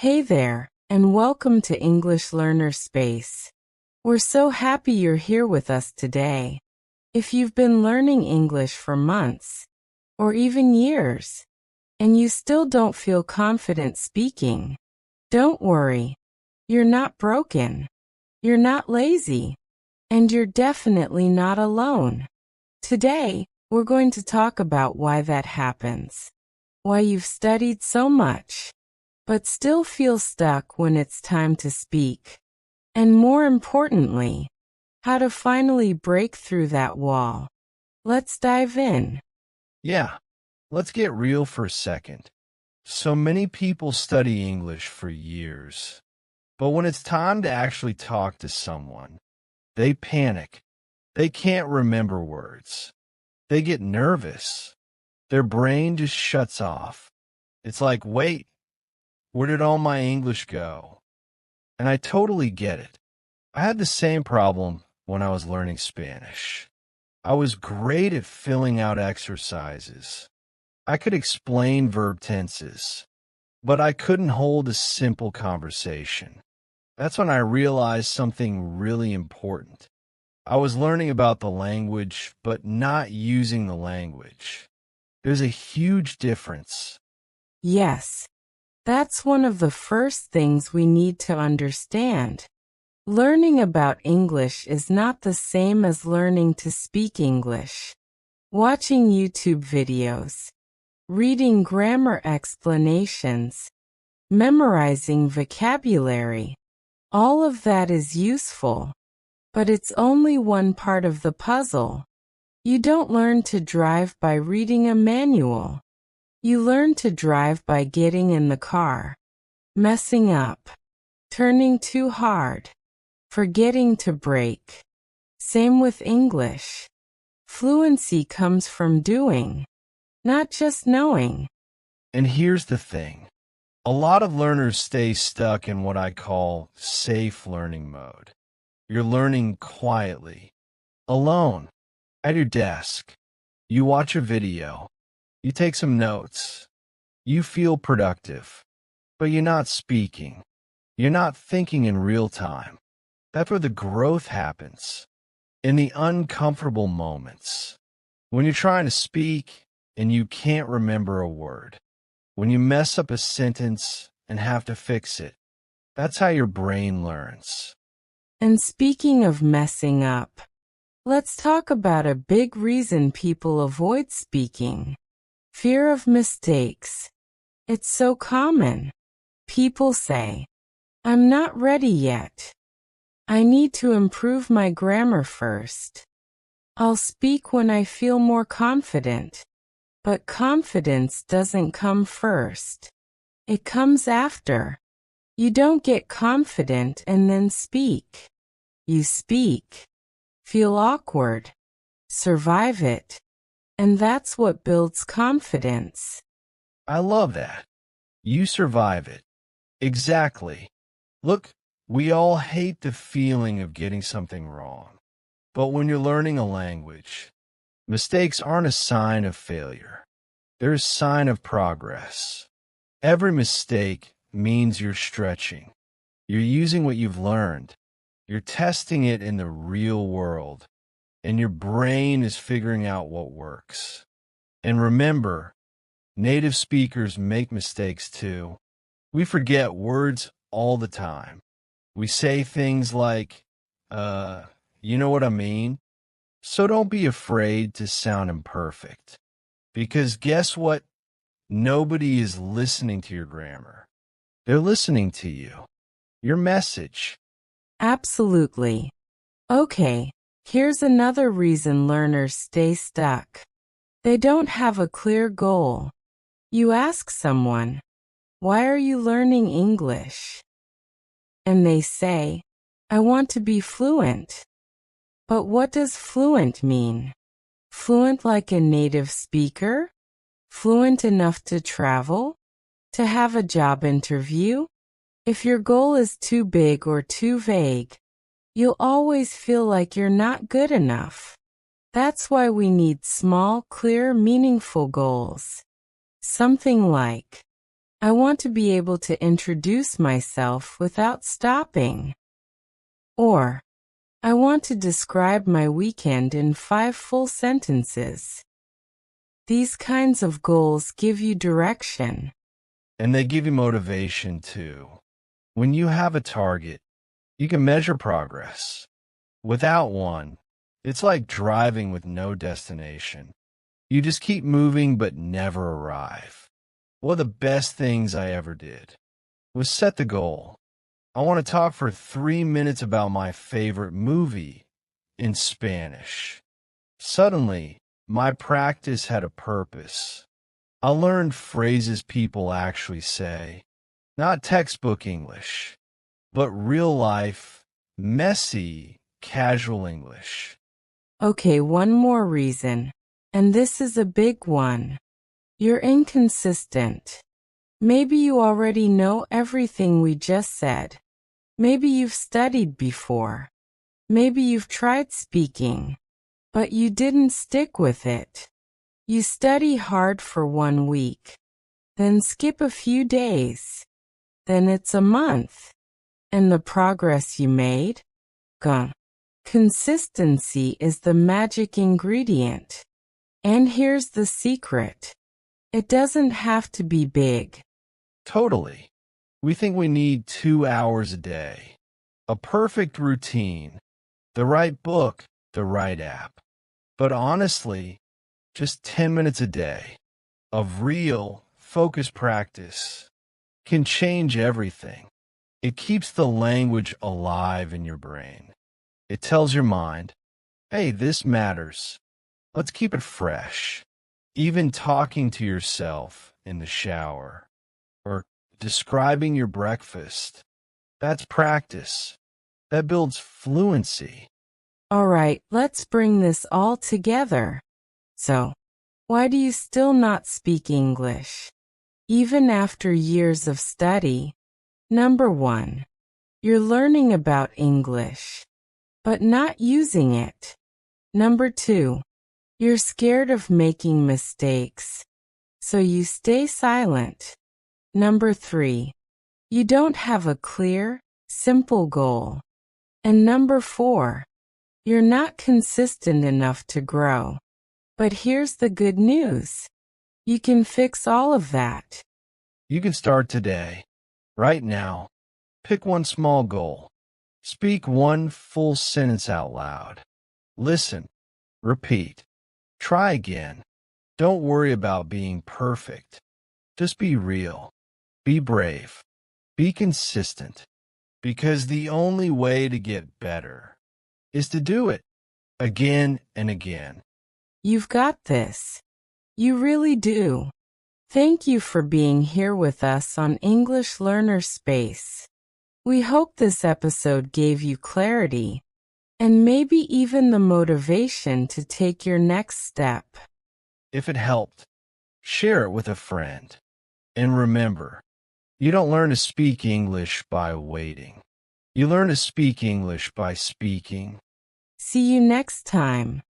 Hey there, and welcome to English Learner Space. We're so happy you're here with us today. If you've been learning English for months, or even years, and you still don't feel confident speaking, don't worry. You're not broken. You're not lazy. And you're definitely not alone. Today, we're going to talk about why that happens. Why you've studied so much, but still feel stuck when it's time to speak. And more importantly, how to finally break through that wall. Let's dive in. Yeah, let's get real for a second. So many people study English for years, but when it's time to actually talk to someone, they panic. They can't remember words. They get nervous. Their brain just shuts off. It's like, wait, where did all my English go? And I totally get it. I had the same problem when I was learning Spanish. I was great at filling out exercises. I could explain verb tenses, but I couldn't hold a simple conversation. That's when I realized something really important. I was learning about the language, but not using the language. There's a huge difference. Yes, that's one of the first things we need to understand. Learning about English is not the same as learning to speak English. Watching YouTube videos, reading grammar explanations, memorizing vocabulary, all of that is useful, but it's only one part of the puzzle. You don't learn to drive by reading a manual. You learn to drive by getting in the car, messing up, turning too hard, forgetting to brake. Same with English. Fluency comes from doing, not just knowing. And here's the thing. A lot of learners stay stuck in what I call safe learning mode. You're learning quietly, alone, at your desk. You watch a video. You take some notes. You feel productive, but you're not speaking. You're not thinking in real time. That's where the growth happens, in the uncomfortable moments. When you're trying to speak and you can't remember a word. When you mess up a sentence and have to fix it. That's how your brain learns. And speaking of messing up, let's talk about a big reason people avoid speaking. Fear of mistakes. It's so common. People say, I'm not ready yet. I need to improve my grammar first. I'll speak when I feel more confident. But confidence doesn't come first. It comes after. You don't get confident and then speak. You speak, feel awkward, survive it, and that's what builds confidence. I love that. You survive it. Exactly. Look, we all hate the feeling of getting something wrong. But when you're learning a language, mistakes aren't a sign of failure. They're a sign of progress. Every mistake means you're stretching. You're using what you've learned. You're testing it in the real world. And your brain is figuring out what works. And remember, native speakers make mistakes too. We forget words all the time. We say things like, you know what I mean? So don't be afraid to sound imperfect. Because guess what? Nobody is listening to your grammar. They're listening to you. Your message. Absolutely. Okay, here's another reason learners stay stuck. They don't have a clear goal. You ask someone, why are you learning English? And they say, I want to be fluent. But what does fluent mean? Fluent like a native speaker? Fluent enough to travel? To have a job interview? If your goal is too big or too vague, you'll always feel like you're not good enough. That's why we need small, clear, meaningful goals. Something like, I want to be able to introduce myself without stopping. Or, I want to describe my weekend in 5 full sentences. These kinds of goals give you direction. And they give you motivation too. When you have a target, you can measure progress. Without one, it's like driving with no destination. You just keep moving but never arrive. One of the best things I ever did was set the goal. I want to talk for 3 minutes about my favorite movie in Spanish. Suddenly, my practice had a purpose. I learned phrases people actually say, not textbook English, but real life, messy, casual English. Okay, one more reason, and this is a big one. You're inconsistent. Maybe you already know everything we just said. Maybe you've studied before. Maybe you've tried speaking, but you didn't stick with it. You study hard for 1 week, then skip a few days, then it's a month, and the progress you made? Gone. Consistency is the magic ingredient. And here's the secret. It doesn't have to be big. Totally. We think we need 2 hours a day, a perfect routine, the right book, the right app. But honestly, just 10 minutes a day of real, focused practice can change everything. It keeps the language alive in your brain. It tells your mind, hey, this matters. Let's keep it fresh. Even talking to yourself in the shower or describing your breakfast, that's practice. That builds fluency. All right, let's bring this all together. So, why do you still not speak English? Even after years of study? Number 1, you're learning about English, but not using it. Number 2, you're scared of making mistakes, so you stay silent. Number 3, you don't have a clear, simple goal. And number 4, you're not consistent enough to grow. But here's the good news. You can fix all of that. You can start today, right now. Pick one small goal. Speak one full sentence out loud. Listen. Repeat. Try again. Don't worry about being perfect. Just be real. Be brave. Be consistent. Because the only way to get better is to do it again and again. You've got this. You really do. Thank you for being here with us on English Learner Space. We hope this episode gave you clarity and maybe even the motivation to take your next step. If it helped, share it with a friend. And remember, you don't learn to speak English by waiting. You learn to speak English by speaking. See you next time.